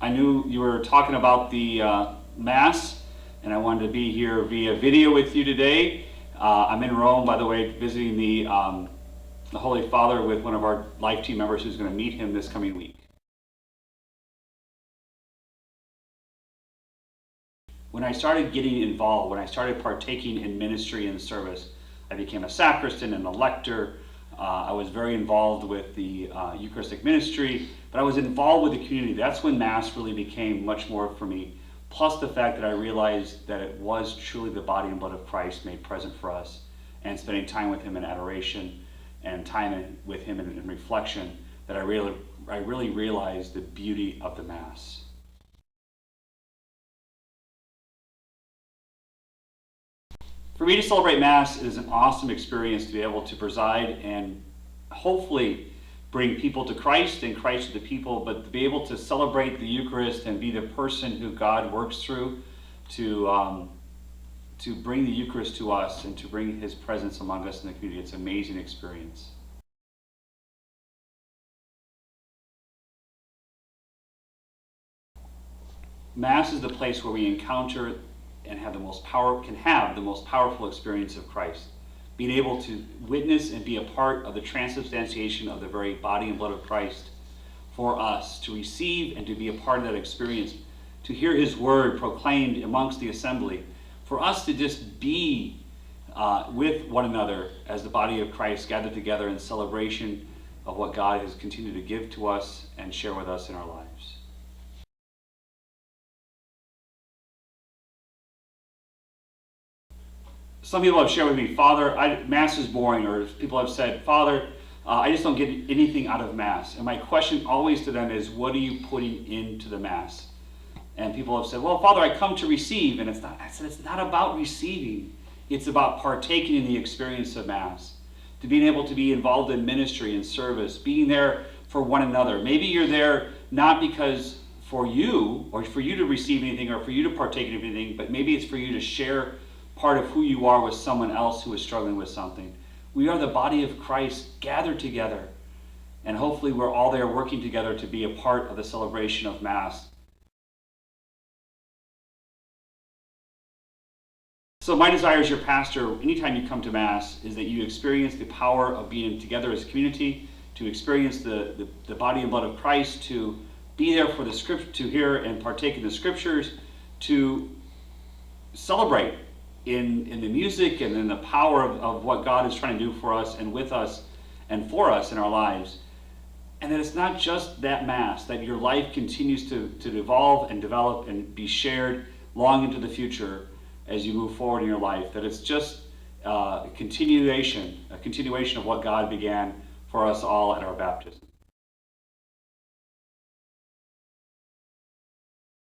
I knew you were talking about the Mass, and I wanted to be here via video with you today. I'm in Rome, by the way, visiting the Holy Father with one of our life team members who's going to meet him this coming week. When I started getting involved, when I started partaking in ministry and service, I became a sacristan and a lector. I was very involved with the Eucharistic ministry, but I was involved with the community. That's when Mass really became much more for me. Plus the fact that I realized that it was truly the body and blood of Christ made present for us, and spending time with him in adoration and time with him in reflection, that I really realized the beauty of the Mass. For me to celebrate Mass, it is an awesome experience to be able to preside and hopefully bring people to Christ and Christ to the people, but to be able to celebrate the Eucharist and be the person who God works through to bring the Eucharist to us and to bring his presence among us in the community. It's an amazing experience. Mass is the place where we encounter and have the most powerful experience of Christ. Being able to witness and be a part of the transubstantiation of the very body and blood of Christ for us, to receive and to be a part of that experience, to hear his word proclaimed amongst the assembly, for us to just be with one another as the body of Christ gathered together in celebration of what God has continued to give to us and share with us in our lives. Some people have shared with me, Father, Mass is boring, or people have said, Father, I just don't get anything out of Mass. And my question always to them is, what are you putting into the Mass? And people have said, well, Father, I come to receive. And I said, it's not about receiving. It's about partaking in the experience of Mass, to being able to be involved in ministry and service, being there for one another. Maybe you're there not because for you, or for you to receive anything, or for you to partake in anything, but maybe it's for you to share part of who you are with someone else who is struggling with something. We are the body of Christ gathered together, and hopefully we're all there working together to be a part of the celebration of Mass. So my desire as your pastor, anytime you come to Mass, is that you experience the power of being together as a community, to experience the body and blood of Christ, to be there for the script, to hear and partake in the scriptures, to celebrate in the music and in the power of what God is trying to do for us and with us and for us in our lives. And that it's not just that Mass, that your life continues to evolve and develop and be shared long into the future as you move forward in your life, that it's just a continuation of what God began for us all at our baptism.